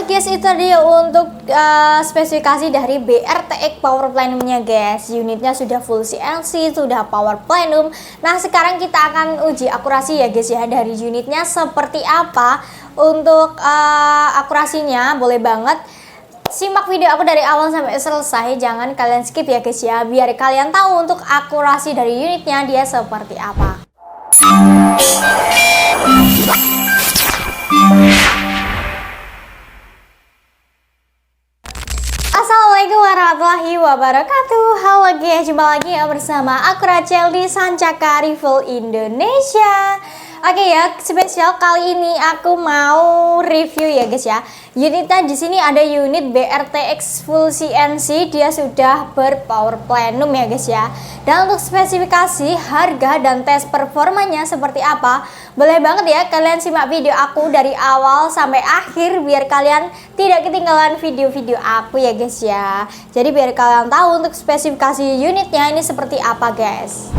Oke guys, itu dia untuk spesifikasi dari BRTX Power Plenum-nya guys. Unitnya sudah full CNC, sudah Power Plenum. Nah sekarang kita akan uji akurasi ya guys ya, dari unitnya seperti apa. Untuk akurasinya boleh banget simak video aku dari awal sampai selesai, jangan kalian skip ya guys ya, biar kalian tahu untuk akurasi dari unitnya dia seperti apa. Assalamualaikum warahmatullahi wabarakatuh. Halo guys, jumpa lagi ya bersama aku Rachel di Sancaka Review Indonesia. Oke ya, spesial kali ini aku mau review ya guys ya. Unitnya di sini ada unit BRTX Full CNC, dia sudah berpower plenum ya guys ya. Dan untuk spesifikasi, harga dan tes performanya seperti apa, boleh banget ya kalian simak video aku dari awal sampai akhir biar kalian tidak ketinggalan video-video aku ya guys ya. Jadi biar kalian tahu untuk spesifikasi unitnya ini seperti apa guys.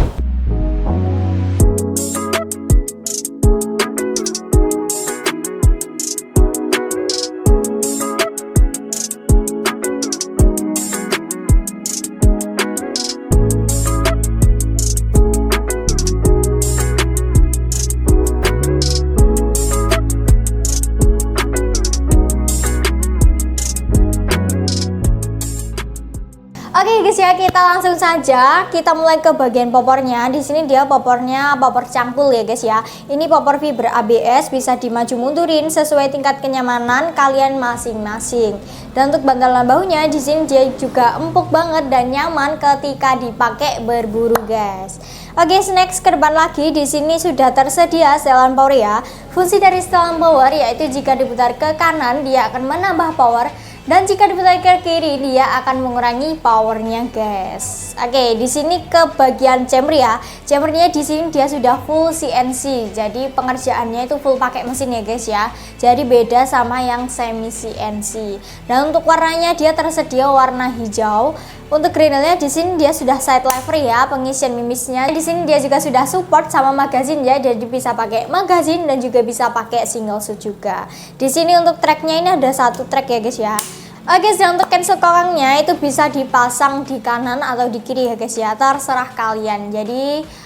Oke guys ya, kita langsung saja kita mulai ke bagian popornya. Di sini dia popornya popor cangkul ya guys ya. Ini popor fiber ABS, bisa dimaju mundurin sesuai tingkat kenyamanan kalian masing-masing. Dan untuk bantalan bahunya di sini dia juga empuk banget dan nyaman ketika dipakai berburu guys. Oke, next ke depan lagi, di sini sudah tersedia setelan power ya. Fungsi dari setelan power yaitu jika diputar ke kanan dia akan menambah power, dan jika diputar ke kiri dia akan mengurangi powernya guys. Oke, di sini ke bagian chamber ya. Chambernya di sini dia sudah full CNC. Jadi pengerjaannya itu full pakai mesin ya guys ya. Jadi beda sama yang semi CNC. Dan untuk warnanya dia tersedia warna hijau. Untuk grenelnya di sini dia sudah side lever ya, pengisian mimisnya. Di sini dia juga sudah support sama magazine ya, jadi bisa pakai magazine dan juga bisa pakai single shoot juga. Di sini untuk tracknya ini ada satu track ya guys ya. Oke, dan untuk cancel kokangnya itu bisa dipasang di kanan atau di kiri ya guys ya, terserah kalian. Jadi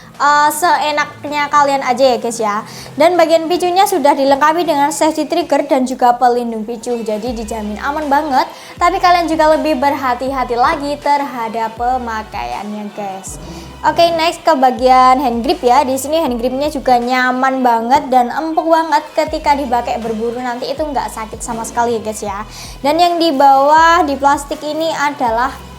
seenaknya kalian aja ya guys ya. Dan bagian picunya sudah dilengkapi dengan safety trigger dan juga pelindung picu, jadi dijamin aman banget. Tapi kalian juga lebih berhati-hati lagi terhadap pemakaiannya guys. Oke, next ke bagian hand grip ya. Di sini hand gripnya juga nyaman banget dan empuk banget ketika dipakai berburu, nanti itu nggak sakit sama sekali ya guys ya. Dan yang di bawah di plastik ini adalah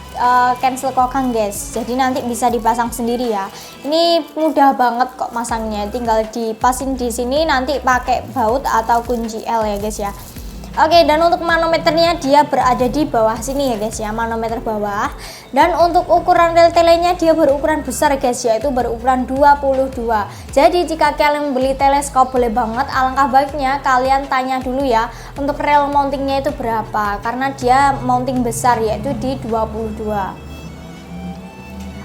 cancel kokang guys, jadi nanti bisa dipasang sendiri ya. Ini mudah banget kok masangnya, tinggal dipasin di sini, nanti pakai baut atau kunci L ya guys ya. Oke, dan untuk manometernya dia berada di bawah sini ya guys ya, manometer bawah. Dan untuk ukuran rel telenya dia berukuran besar guys, yaitu berukuran 22. Jadi jika kalian beli teleskop boleh banget, alangkah baiknya kalian tanya dulu ya untuk rel mountingnya itu berapa, karena dia mounting besar yaitu di 22.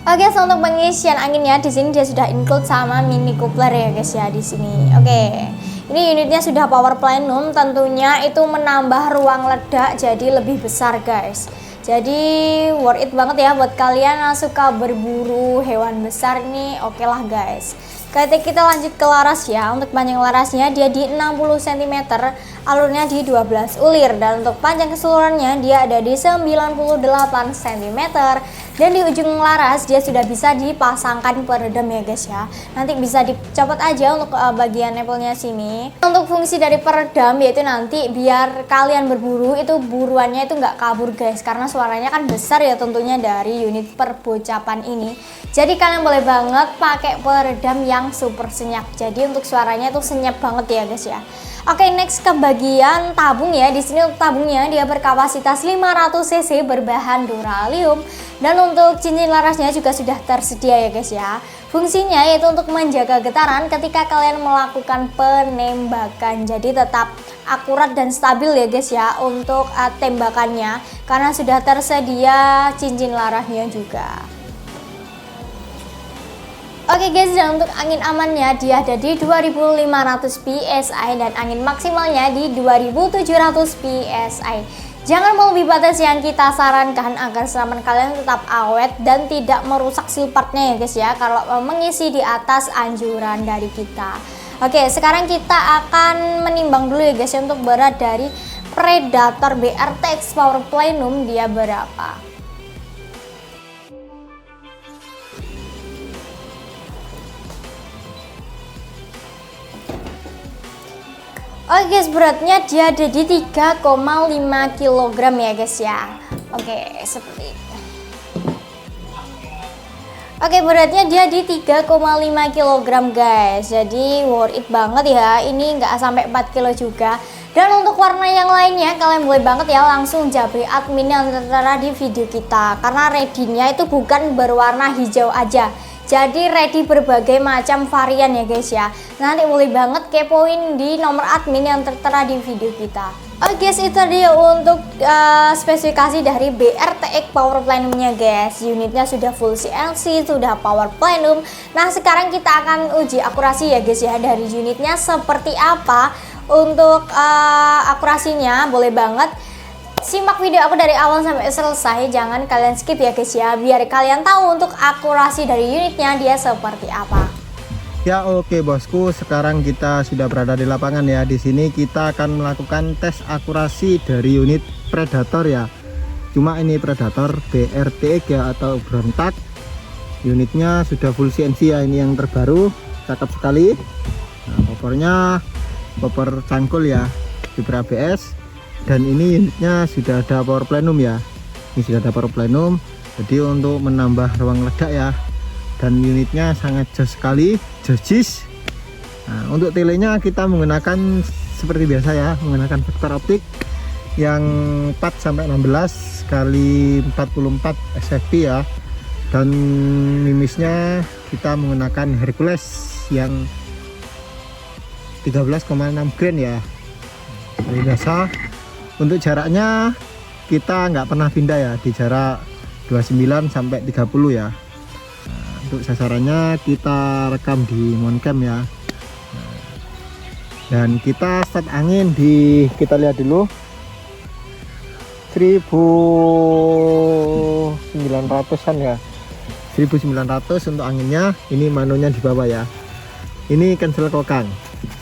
Oke, so untuk pengisian anginnya di sini dia sudah include sama mini coupler ya guys ya di sini. Oke. Ini unitnya sudah power plenum, tentunya itu menambah ruang ledak jadi lebih besar guys. Jadi worth it banget ya buat kalian yang suka berburu hewan besar nih, oke lah guys. Kita lanjut ke laras ya. Untuk panjang larasnya dia di 60 cm, alurnya di 12 ulir, dan untuk panjang keseluruhannya dia ada di 98 cm. Dan di ujung laras dia sudah bisa dipasangkan peredam ya guys ya. Nanti bisa dicopot aja untuk bagian nempelnya sini. Untuk fungsi dari peredam yaitu nanti biar kalian berburu itu buruannya itu nggak kabur guys, karena suaranya kan besar ya tentunya dari unit perbocapan ini. Jadi kalian boleh banget pakai peredam yang super senyap, jadi untuk suaranya itu senyap banget ya guys ya. Oke, next ke bagian tabung ya. Di sini untuk tabungnya dia berkapasitas 500 cc berbahan duralium, dan untuk cincin larasnya juga sudah tersedia ya guys ya. Fungsinya yaitu untuk menjaga getaran ketika kalian melakukan penembakan, jadi tetap akurat dan stabil ya guys ya untuk tembakannya, karena sudah tersedia cincin larasnya juga. Oke guys, dan untuk angin amannya dia ada di 2500 PSI dan angin maksimalnya di 2700 PSI. Jangan melebihi batas yang kita sarankan agar senapan kalian tetap awet dan tidak merusak silpartnya ya guys ya, kalau mengisi di atas anjuran dari kita. Oke, sekarang kita akan menimbang dulu ya guys ya untuk berat dari Predator BRTX Power Plenum dia berapa. Oke guys, beratnya dia ada di 3,5 kg ya guys ya. Oke, seperti itu. Oke, beratnya dia di 3,5 kg guys. Jadi worth it banget ya. Ini nggak sampai 4 kilo juga. Dan untuk warna yang lainnya kalian boleh banget ya langsung japri admin yang tertera di video kita. Karena ready-nya itu bukan berwarna hijau aja. Jadi ready berbagai macam varian ya guys ya. Nanti boleh banget kepoin di nomor admin yang tertera di video kita. Oke guys, itu dia untuk spesifikasi dari BRTX Power Plenumnya guys. Unitnya sudah full CNC, sudah Power Plenum. Nah sekarang kita akan uji akurasi ya guys ya, dari unitnya seperti apa. Untuk akurasinya boleh banget simak video aku dari awal sampai selesai, jangan kalian skip ya guys ya, biar kalian tahu untuk akurasi dari unitnya dia seperti apa. Ya oke bosku, sekarang kita sudah berada di lapangan ya. Di sini kita akan melakukan tes akurasi dari unit Predator ya. Cuma ini Predator BRTX ya atau berontak. Unitnya sudah full CNC ya, ini yang terbaru, cakep sekali. Nah, popor cangkul ya, Fiber ABS. Dan ini unitnya sudah ada Power Plenum ya. Ini sudah ada Power Plenum. Jadi untuk menambah ruang ledak ya. Dan unitnya sangat jos sekali, jojis. Nah, untuk telenya kita menggunakan seperti biasa ya, menggunakan vektor optik yang 4-16 kali 44 SFP ya. Dan mimisnya kita menggunakan Hercules yang 13,6 grain ya. Seperti biasa. Untuk jaraknya kita nggak pernah pindah ya, di jarak 29 sampai 30 ya. Nah, untuk sasarannya kita rekam di moncam ya. Nah, dan kita start angin di, kita lihat dulu, 1900-an ya, 1900 untuk anginnya. Ini manunya di bawah ya. Ini cancel kokang,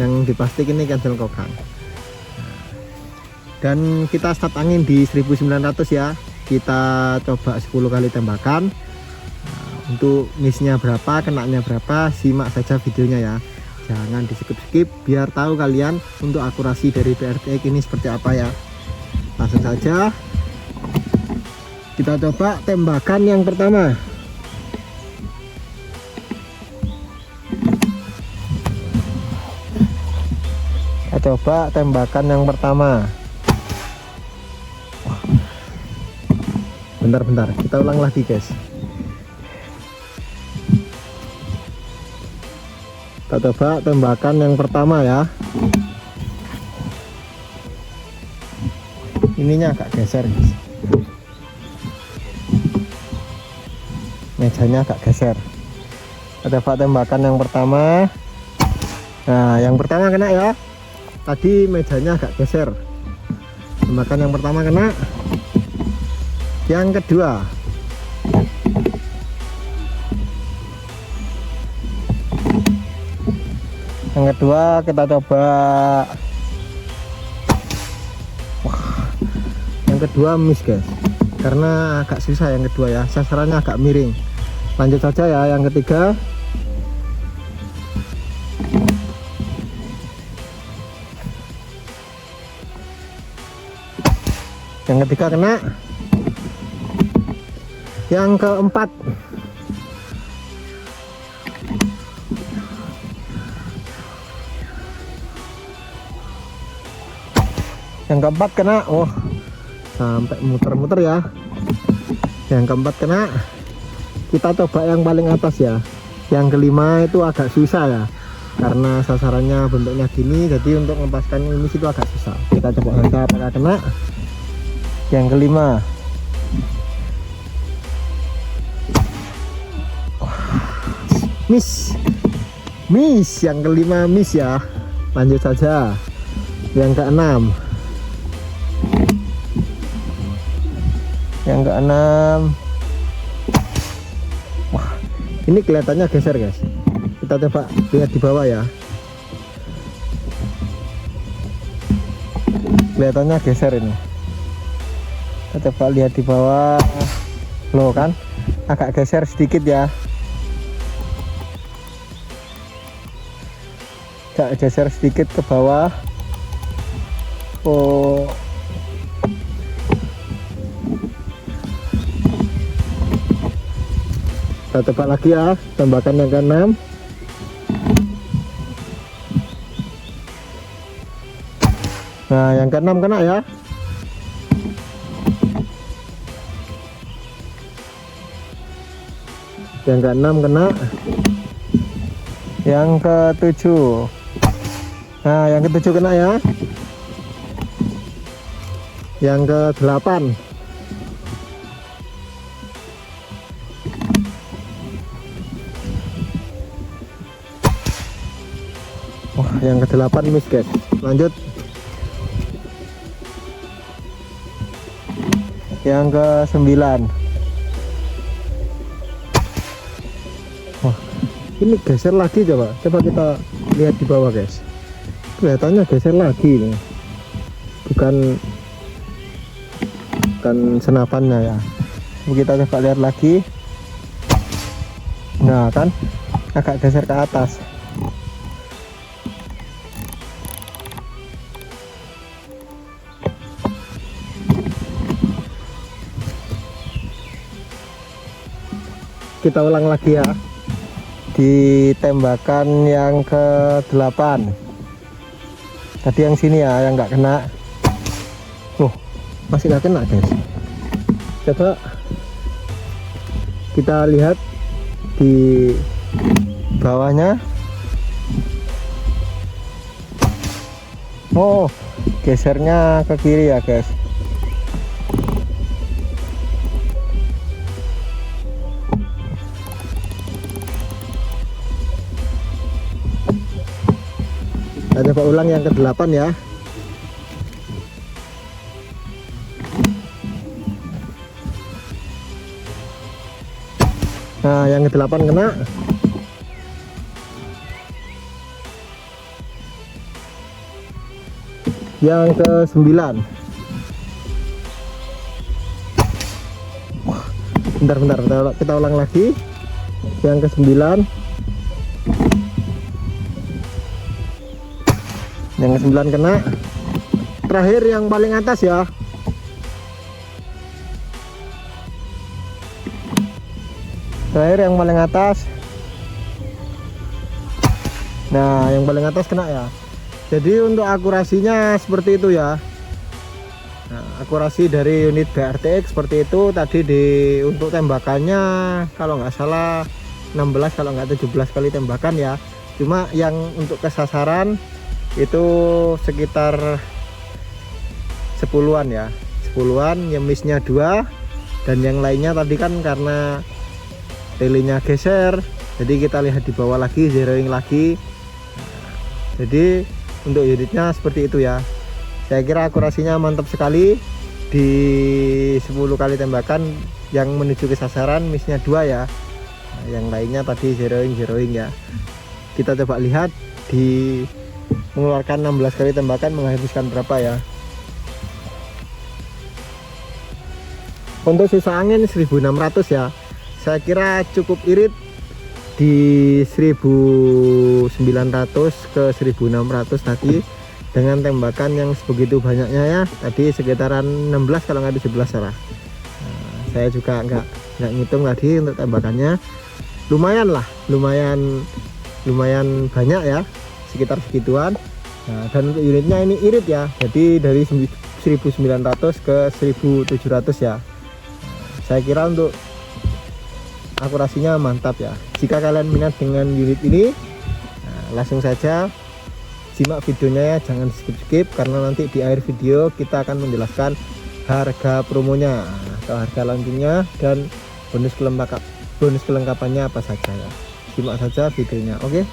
yang di plastik ini cancel kokang. Dan kita start angin di 1900 ya. Kita coba 10 kali tembakan. Nah, untuk miss-nya berapa, kenanya berapa, simak saja videonya ya. Jangan di skip-skip, biar tahu kalian untuk akurasi dari BRTX ini seperti apa ya. Langsung saja kita coba tembakan yang pertama. Kita coba tembakan yang pertama. Bentar, kita ulang lagi guys. Kita coba tembakan yang pertama ya. Ininya agak geser guys. Mejanya agak geser. Kita coba tembakan yang pertama. Nah, yang pertama kena ya. Tadi mejanya agak geser. Tembakan yang pertama kena. Yang kedua, kita coba. Wah, yang kedua miss guys, karena agak susah yang kedua ya, sasarannya agak miring. Lanjut saja ya yang ketiga. Yang ketiga kena. Yang keempat, kena. Oh, sampai muter-muter ya. Yang keempat kena. Kita coba yang paling atas ya. Yang kelima itu agak susah ya, karena sasarannya bentuknya gini, jadi untuk melepaskan ini itu agak susah. Kita coba saja apakah kena. Yang kelima, miss yang kelima, miss ya. Lanjut saja yang keenam. Yang keenam, wah ini kelihatannya geser guys. Kita coba lihat di bawah ya. Kelihatannya geser ini. Kita coba lihat di bawah. Loh kan agak geser sedikit ya. Agak geser sedikit ke bawah. Oh, kita coba lagi ya, tembakan yang keenam. Nah yang keenam kena ya. Yang keenam kena. Yang ketujuh. Nah yang ketujuh kena ya. Yang kedelapan. Wah yang kedelapan miss guys. Lanjut yang ke-9. Wah ini geser lagi, coba kita lihat di bawah guys. Kelihatannya geser lagi nih, bukan senapannya ya. Kita coba lihat lagi. Nah kan agak geser ke atas. Kita ulang lagi ya, di tembakan yang ke-8. Tadi yang sini ya yang nggak kena. Oh masih nggak kena guys. Coba kita lihat di bawahnya. Oh gesernya ke kiri ya guys. Kita coba ulang yang ke-8 ya. Nah yang ke-8 kena. Yang ke-9. Bentar kita ulang lagi. Yang ke-9. Yang ke-9 kena. Terakhir yang paling atas ya. Terakhir yang paling atas. Nah yang paling atas kena ya. Jadi untuk akurasinya seperti itu ya. Nah, akurasi dari unit BRTX seperti itu. Tadi untuk tembakannya kalau nggak salah 16 kalau nggak 17 kali tembakan ya. Cuma yang untuk kesasaran itu sekitar 10-an ya, 10-an, yang missnya 2 dan yang lainnya tadi kan karena telinya geser, jadi kita lihat di bawah lagi, zeroing lagi. Nah, jadi untuk unitnya seperti itu ya. Saya kira akurasinya mantap sekali. Di 10 kali tembakan yang menuju ke sasaran missnya 2 ya. Nah, yang lainnya tadi zeroing ya. Kita coba lihat di mengeluarkan 16 kali tembakan menghabiskan berapa ya. Untuk sisa angin 1600 ya. Saya kira cukup irit di 1900 ke 1600 tadi dengan tembakan yang sebegitu banyaknya ya. Tadi sekitaran 16 kalau nggak 17 salah. Nah, saya juga nggak ngitung tadi untuk tembakannya. Lumayan lah, lumayan banyak ya, sekitar segituan. Nah, dan untuk unitnya ini irit ya, jadi dari 1900 ke 1700 ya. Nah, saya kira untuk akurasinya mantap ya. Jika kalian minat dengan unit ini, nah, langsung saja simak videonya ya, jangan skip karena nanti di akhir video kita akan menjelaskan harga promonya atau harga launchingnya dan bonus kelengkapannya apa saja ya. simak saja videonya. Oke.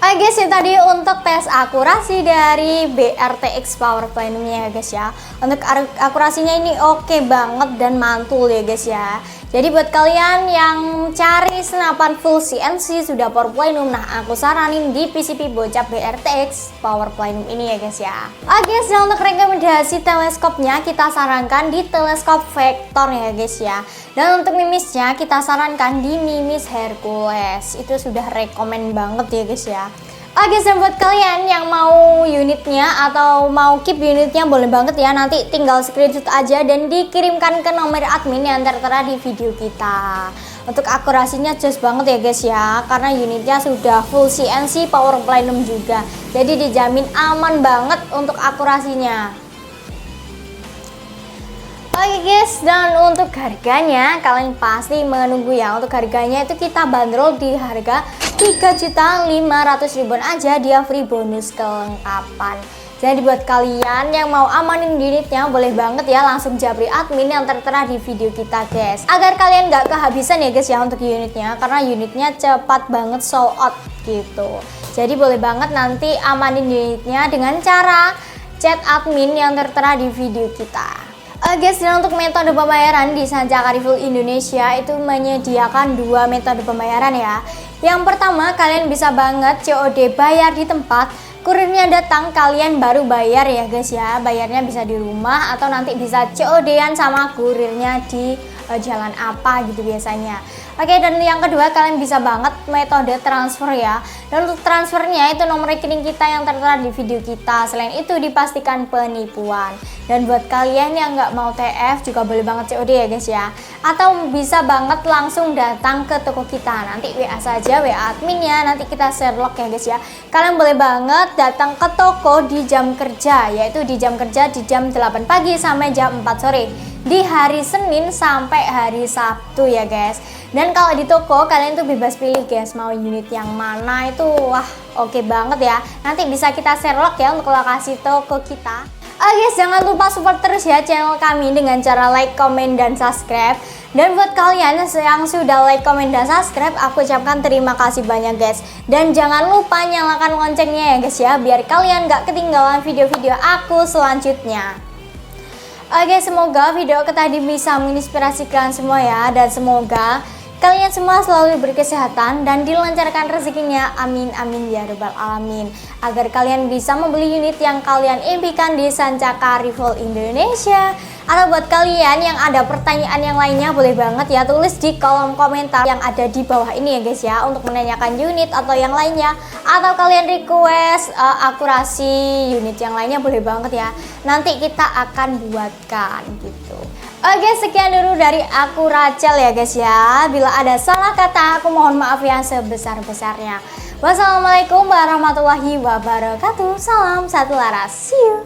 Oke guys, ya tadi untuk tes akurasi dari BRTX Power Plenum-nya ya guys ya. Untuk akurasinya ini oke banget dan mantul ya guys ya. Jadi buat kalian yang cari senapan full CNC sudah Power Plenum, nah aku saranin di PCP bocah BRTX Power Plenum ini ya guys ya. Oke guys, nah untuk rekomendasi teleskopnya kita sarankan di teleskop vektor ya guys ya. Dan untuk mimisnya kita sarankan di mimis Hercules. Itu sudah rekomen banget ya guys ya. Oke, dan buat kalian yang mau unitnya atau mau keep unitnya boleh banget ya, nanti tinggal screenshot aja dan dikirimkan ke nomor admin yang tertera di video kita. Untuk akurasinya jos banget ya guys ya, karena unitnya sudah full CNC Power Plenum juga, jadi dijamin aman banget untuk akurasinya. Oke guys, dan untuk harganya kalian pasti menunggu ya. Untuk harganya itu kita bandrol di harga 3.500.000 aja, dia free bonus kelengkapan. Jadi buat kalian yang mau amanin unitnya boleh banget ya langsung japri admin yang tertera di video kita guys, agar kalian nggak kehabisan ya guys ya untuk unitnya, karena unitnya cepat banget sold out gitu. Jadi boleh banget nanti amanin unitnya dengan cara chat admin yang tertera di video kita. Guys, dan untuk metode pembayaran di Sancaka Refill Indonesia itu menyediakan dua metode pembayaran ya. Yang pertama, kalian bisa banget COD bayar di tempat, kurirnya datang kalian baru bayar ya guys ya. Bayarnya bisa di rumah atau nanti bisa COD-an sama kurirnya di jalan apa gitu biasanya. Oke, dan yang kedua kalian bisa banget metode transfer ya. Dan untuk transfernya itu nomor rekening kita yang tertera di video kita. Selain itu dipastikan penipuan. Dan buat kalian yang nggak mau TF juga boleh banget COD ya guys ya. Atau bisa banget langsung datang ke toko kita. Nanti WA saja, WA adminnya, nanti kita Sherlock ya guys ya. Kalian boleh banget datang ke toko di jam kerja, yaitu di jam kerja di jam 8 pagi sampai jam 4 sore. Di hari Senin sampai hari Sabtu ya guys. Dan kalau di toko kalian tuh bebas pilih guys, mau unit yang mana itu wah oke banget ya. Nanti bisa kita Sherlock ya untuk lokasi toko kita. Guys, jangan lupa support terus ya channel kami dengan cara like, comment, dan subscribe. Dan buat kalian yang sudah like, comment, dan subscribe, aku ucapkan terima kasih banyak guys. Dan jangan lupa nyalakan loncengnya ya guys ya, biar kalian gak ketinggalan video-video aku selanjutnya. Oke, semoga video tadi bisa menginspirasi kalian semua ya. Dan semoga kalian semua selalu berkesehatan dan dilancarkan rezekinya, amin amin ya rabbal alamin. Agar kalian bisa membeli unit yang kalian impikan di Sancaka Refill Indonesia. Atau buat kalian yang ada pertanyaan yang lainnya boleh banget ya tulis di kolom komentar yang ada di bawah ini ya guys ya, untuk menanyakan unit atau yang lainnya. Atau kalian request akurasi unit yang lainnya boleh banget ya, nanti kita akan buatkan gitu. Oke, sekian dulu dari aku Rachel ya guys ya. Bila ada salah kata aku mohon maaf yang sebesar-besarnya. Wassalamualaikum warahmatullahi wabarakatuh. Salam satu laras. See you.